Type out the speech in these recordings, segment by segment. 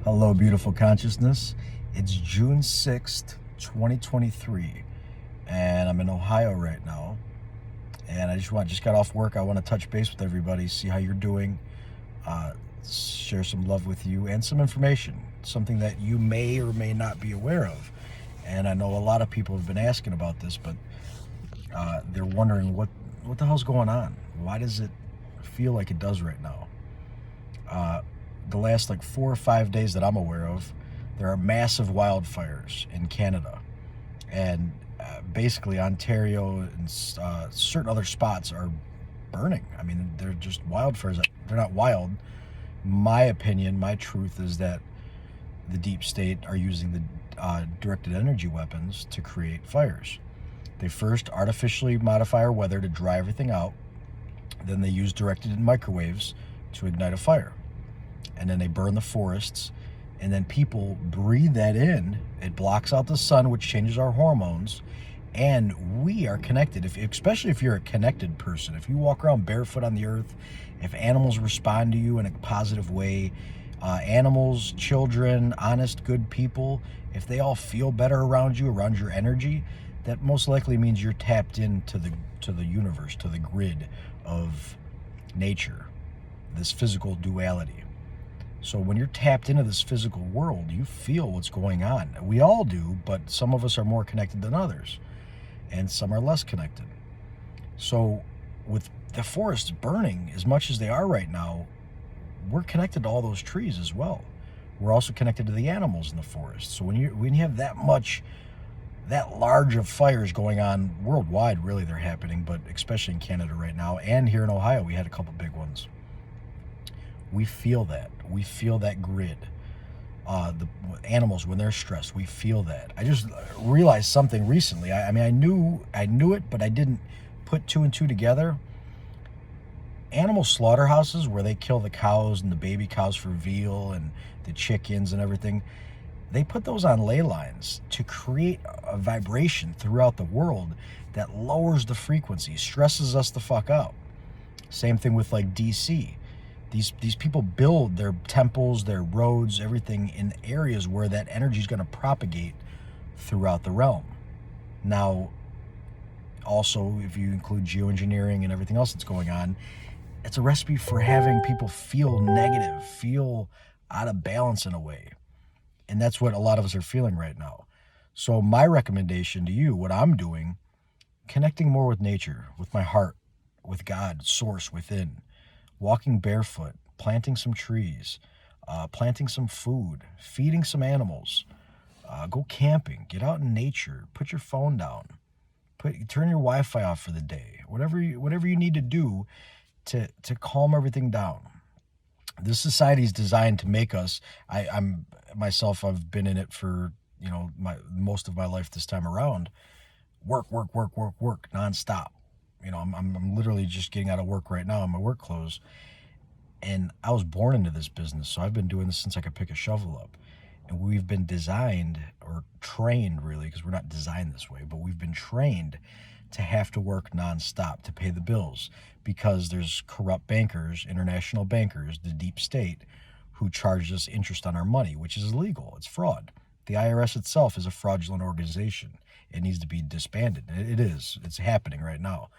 Hello, beautiful consciousness. It's June 6th, 2023, and I'm in Ohio right now. And I just got off work. I want to touch base with everybody, see how you're doing, uh, share some love with you and some information, something that you may or may not be aware of. And I know a lot of people have been asking about this, but they're wondering what the hell's going on? Why does it feel like it does right now? The last like 4 or 5 days that I'm aware of, there are massive wildfires in Canada, and basically Ontario and certain other spots are burning. I mean, they're just wildfires. They're not wild. My opinion, my truth is that the deep state are using the directed energy weapons to create fires. They first artificially modify our weather to dry everything out. Then they use directed microwaves to ignite a fire. And then they burn the forests, and then people breathe that in. It blocks out the sun, which changes our hormones, and we are connected. Especially if you're a connected person, if you walk around barefoot on the earth, if animals respond to you in a positive way, animals, children, honest, good people, if they all feel better around you, around your energy, that most likely means you're tapped into the universe, to the grid of nature, this physical duality. So when you're tapped into this physical world, you feel what's going on. We all do, but some of us are more connected than others, and some are less connected. So with the forests burning as much as they are right now, we're connected to all those trees as well. We're also connected to the animals in the forest. So when you have that large of fires going on worldwide, really they're happening, but especially in Canada right now, and here in Ohio, we had a couple big ones. We feel that. We feel that grid. The animals, when they're stressed, we feel that. I just realized something recently. I mean, I knew it, but I didn't put two and two together. Animal slaughterhouses, where they kill the cows and the baby cows for veal and the chickens and everything, they put those on ley lines to create a vibration throughout the world that lowers the frequency, stresses us the fuck out. Same thing with like DC. These people build their temples, their roads, everything in areas where that energy is going to propagate throughout the realm. Now, also, if you include geoengineering and everything else that's going on, it's a recipe for having people feel negative, feel out of balance in a way. And that's what a lot of us are feeling right now. So my recommendation to you, what I'm doing, connecting more with nature, with my heart, with God, source within, walking barefoot, planting some trees, planting some food, feeding some animals, go camping, get out in nature, put your phone down, turn your Wi-Fi off for the day, whatever you need to do to calm everything down. This society is designed to make us. I'm myself. I've been in it for most of my life. This time around, work nonstop. I'm literally just getting out of work right now in my work clothes. And I was born into this business, so I've been doing this since I could pick a shovel up. And we've been designed, or trained really, because we're not designed this way, but we've been trained to have to work nonstop to pay the bills, because there's corrupt bankers, international bankers, the deep state, who charge us interest on our money, which is illegal. It's fraud. The IRS itself is a fraudulent organization. It needs to be disbanded. It is. It's happening right now.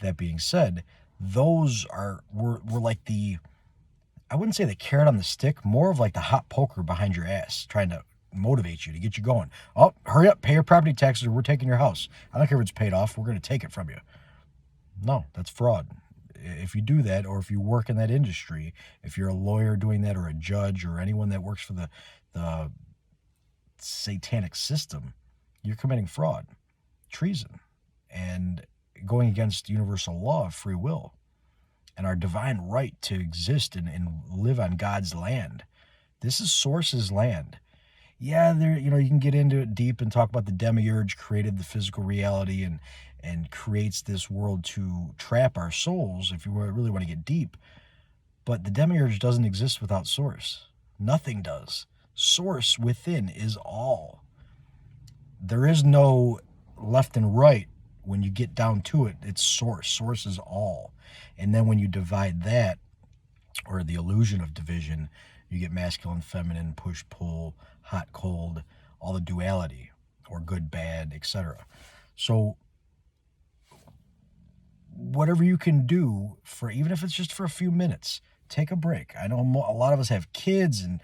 That being said, those were like I wouldn't say the carrot on the stick, more of like the hot poker behind your ass, trying to motivate you, to get you going. Oh, hurry up, pay your property taxes or we're taking your house. I don't care if it's paid off, we're going to take it from you. No, that's fraud. If you do that, or if you work in that industry, if you're a lawyer doing that, or a judge, or anyone that works for the satanic system, you're committing fraud, treason, and going against universal law of free will and our divine right to exist and live on God's land. This is Source's land. Yeah, you can get into it deep and talk about the demiurge created the physical reality and creates this world to trap our souls, if you really want to get deep. But the demiurge doesn't exist without Source. Nothing does. Source within is all. There is no left and right. When you get down to it, it's Source. Source is all. And then when you divide that, or the illusion of division, You get masculine, feminine, push, pull, hot, cold, all the duality, or good, bad, etc. So whatever you can do, for even if it's just for a few minutes, take a break. I know a lot of us have kids and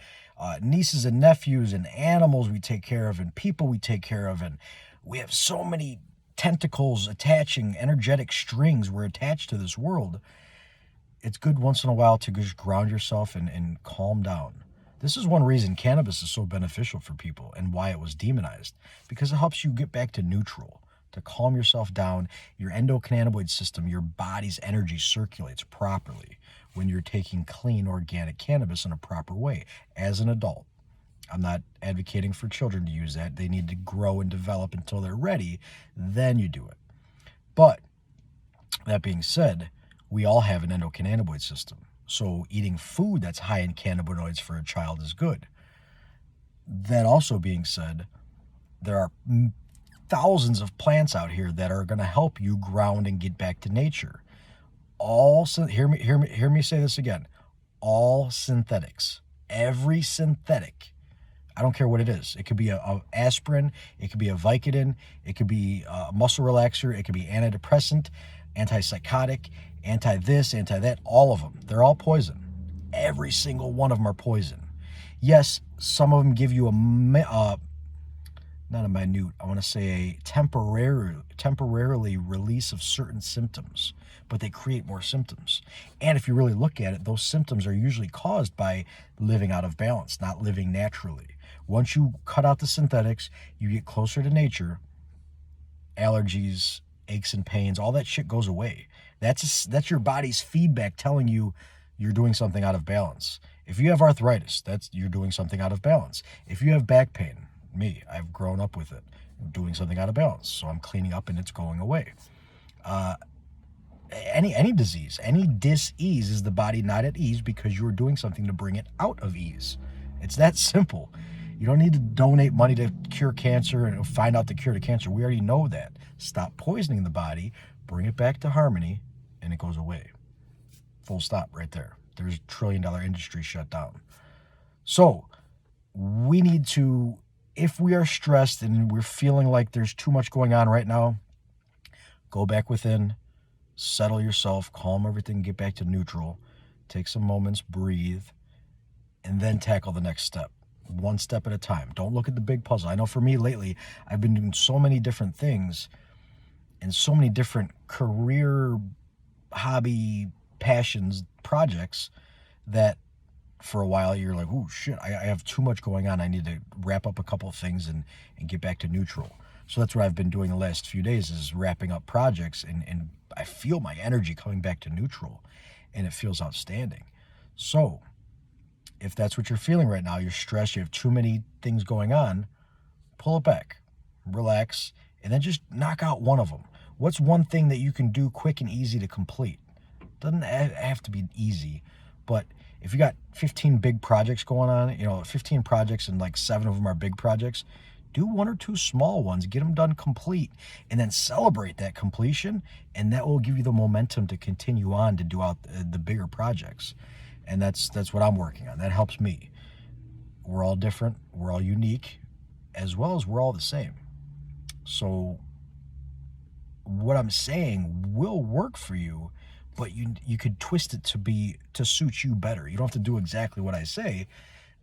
nieces and nephews and animals we take care of and people we take care of, and we have so many tentacles attaching, energetic strings we're attached to this world. It's good once in a while to just ground yourself and calm down. This is one reason cannabis is so beneficial for people and why it was demonized, because it helps you get back to neutral, to calm yourself down. Your endocannabinoid system, your body's energy circulates properly when you're taking clean organic cannabis in a proper way as an adult. I'm not advocating for children to use that. They need to grow and develop until they're ready. Then you do it. But that being said, we all have an endocannabinoid system. So eating food that's high in cannabinoids for a child is good. That also being said, there are thousands of plants out here that are going to help you ground and get back to nature. Hear me say this again. All synthetics. Every synthetic. I don't care what it is. It could be a aspirin, it could be a Vicodin, it could be a muscle relaxer, it could be antidepressant, antipsychotic, anti-this, anti-that, all of them. They're all poison. Every single one of them are poison. Yes, some of them give you not a minute, I want to say a temporarily release of certain symptoms, but they create more symptoms. And if you really look at it, those symptoms are usually caused by living out of balance, not living naturally. Once you cut out the synthetics, you get closer to nature, allergies, aches and pains, all that shit goes away. That's your body's feedback telling you you're doing something out of balance. If you have arthritis, you're doing something out of balance. If you have back pain, I've grown up with it, doing something out of balance. So I'm cleaning up and it's going away. Any disease, any dis-ease is the body not at ease because you're doing something to bring it out of ease. It's that simple. You don't need to donate money to cure cancer and find out the cure to cancer. We already know that. Stop poisoning the body, bring it back to harmony, and it goes away. Full stop right there. There's $1 trillion industry shut down. So we need to, if we are stressed and we're feeling like there's too much going on right now, go back within, settle yourself, calm everything, get back to neutral, take some moments, breathe, and then tackle the next step. One step at a time. Don't look at the big puzzle. I know for me lately, I've been doing so many different things and so many different career, hobby, passions, projects that for a while you're like, oh shit, I have too much going on. I need to wrap up a couple of things and get back to neutral. So that's what I've been doing the last few days, is wrapping up projects, and I feel my energy coming back to neutral, and it feels outstanding. So if that's what you're feeling right now, you're stressed, you have too many things going on, pull it back, relax, and then just knock out one of them. What's one thing that you can do quick and easy to complete? Doesn't have to be easy, but if you got 15 big projects going on, 15 projects and like 7 of them are big projects, do 1 or 2 small ones, get them done complete, and then celebrate that completion, and that will give you the momentum to continue on to do out the bigger projects. And that's what I'm working on. That helps me. We're all different. We're all unique, as well as we're all the same. So what I'm saying will work for you, but you could twist it to suit you better. You don't have to do exactly what I say.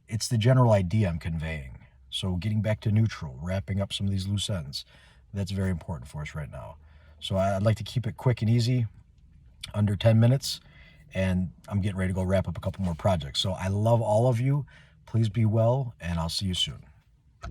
It's the general idea I'm conveying. So getting back to neutral, wrapping up some of these loose ends, that's very important for us right now. So I'd like to keep it quick and easy, under 10 minutes. And I'm getting ready to go wrap up a couple more projects. So I love all of you. Please be well, and I'll see you soon.